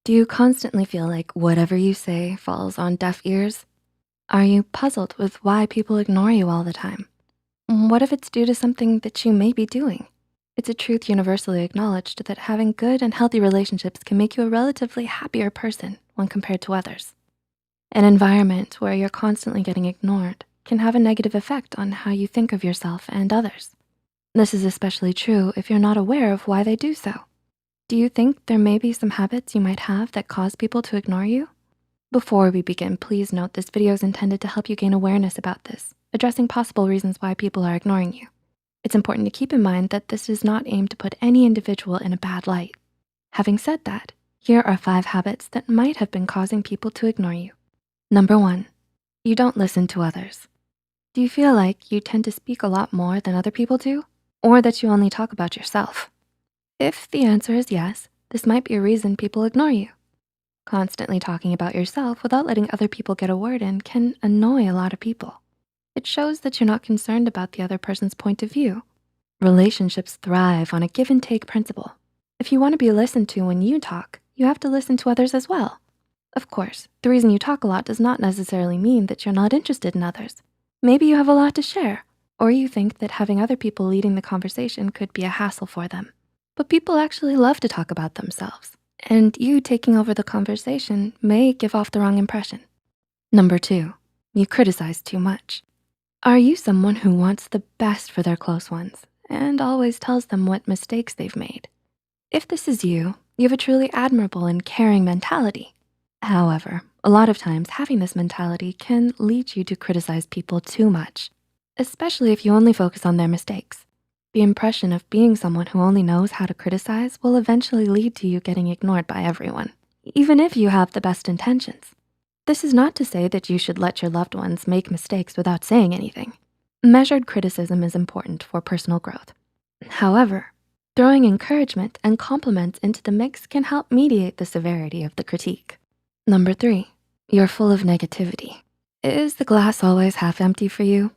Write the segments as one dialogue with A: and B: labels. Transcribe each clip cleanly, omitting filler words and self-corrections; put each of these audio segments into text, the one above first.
A: Do you constantly feel like whatever you say falls on deaf ears? Are you puzzled with why people ignore you all the time? What if it's due to something that you may be doing? It's a truth universally acknowledged that having good and healthy relationships can make you a relatively happier person when compared to others. An environment where you're constantly getting ignored can have a negative effect on how you think of yourself and others. This is especially true if you're not aware of why they do so. Do you think there may be some habits you might have that cause people to ignore you? Before we begin, please note this video is intended to help you gain awareness about this, addressing possible reasons why people are ignoring you. It's important to keep in mind that this is not aimed to put any individual in a bad light. Having said that, here are 5 habits that might have been causing people to ignore you. Number 1, you don't listen to others. Do you feel like you tend to speak a lot more than other people do? Or that you only talk about yourself? If the answer is yes, this might be a reason people ignore you. Constantly talking about yourself without letting other people get a word in can annoy a lot of people. It shows that you're not concerned about the other person's point of view. Relationships thrive on a give and take principle. If you wanna be listened to when you talk, you have to listen to others as well. Of course, the reason you talk a lot does not necessarily mean that you're not interested in others. Maybe you have a lot to share, or you think that having other people leading the conversation could be a hassle for them. But people actually love to talk about themselves, and you taking over the conversation may give off the wrong impression. Number 2, you criticize too much. Are you someone who wants the best for their close ones and always tells them what mistakes they've made? If this is you, you have a truly admirable and caring mentality. However, a lot of times having this mentality can lead you to criticize people too much, especially if you only focus on their mistakes. The impression of being someone who only knows how to criticize will eventually lead to you getting ignored by everyone, even if you have the best intentions. This is not to say that you should let your loved ones make mistakes without saying anything. Measured criticism is important for personal growth. However, throwing encouragement and compliments into the mix can help mediate the severity of the critique. Number 3, you're full of negativity. Is the glass always half empty for you?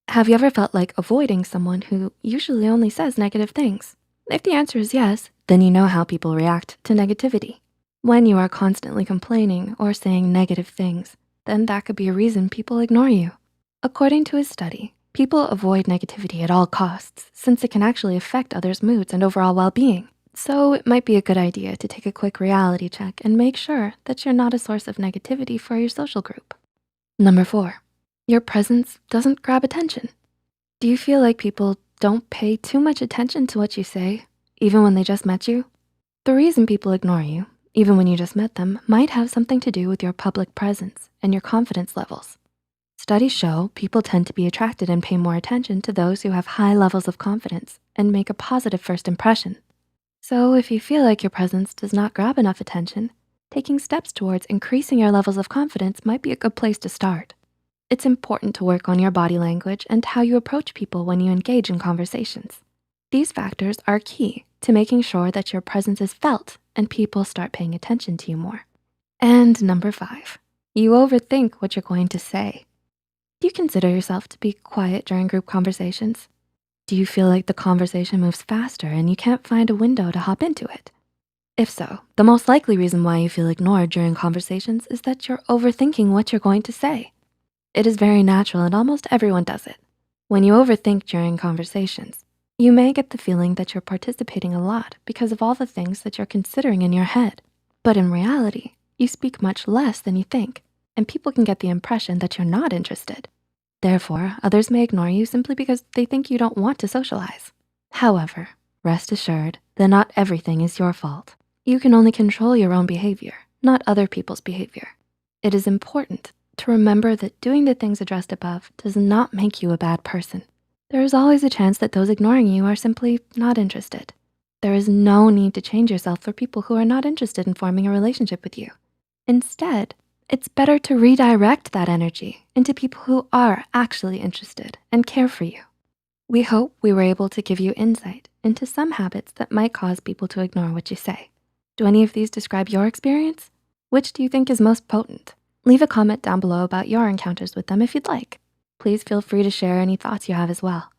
A: Have you ever felt like avoiding someone who usually only says negative things? If the answer is yes, then you know how people react to negativity. When you are constantly complaining or saying negative things, then that could be a reason people ignore you. According to a study, people avoid negativity at all costs since it can actually affect others' moods and overall well-being. So it might be a good idea to take a quick reality check and make sure that you're not a source of negativity for your social group. Number 4, your presence doesn't grab attention. Do you feel like people don't pay too much attention to what you say, even when they just met you? The reason people ignore you, even when you just met them, might have something to do with your public presence and your confidence levels. Studies show people tend to be attracted and pay more attention to those who have high levels of confidence and make a positive first impression. So if you feel like your presence does not grab enough attention, taking steps towards increasing your levels of confidence might be a good place to start. It's important to work on your body language and how you approach people when you engage in conversations. These factors are key to making sure that your presence is felt and people start paying attention to you more. And number 5, you overthink what you're going to say. Do you consider yourself to be quiet during group conversations? Do you feel like the conversation moves faster and you can't find a window to hop into it? If so, the most likely reason why you feel ignored during conversations is that you're overthinking what you're going to say. It is very natural and almost everyone does it. When you overthink during conversations, you may get the feeling that you're participating a lot because of all the things that you're considering in your head. But in reality, you speak much less than you think, and people can get the impression that you're not interested. Therefore, others may ignore you simply because they think you don't want to socialize. However, rest assured that not everything is your fault. You can only control your own behavior, not other people's behavior. It is important to remember that doing the things addressed above does not make you a bad person. There is always a chance that those ignoring you are simply not interested. There is no need to change yourself for people who are not interested in forming a relationship with you. Instead, it's better to redirect that energy into people who are actually interested and care for you. We hope we were able to give you insight into some habits that might cause people to ignore what you say. Do any of these describe your experience? Which do you think is most potent? Leave a comment down below about your encounters with them if you'd like. Please feel free to share any thoughts you have as well.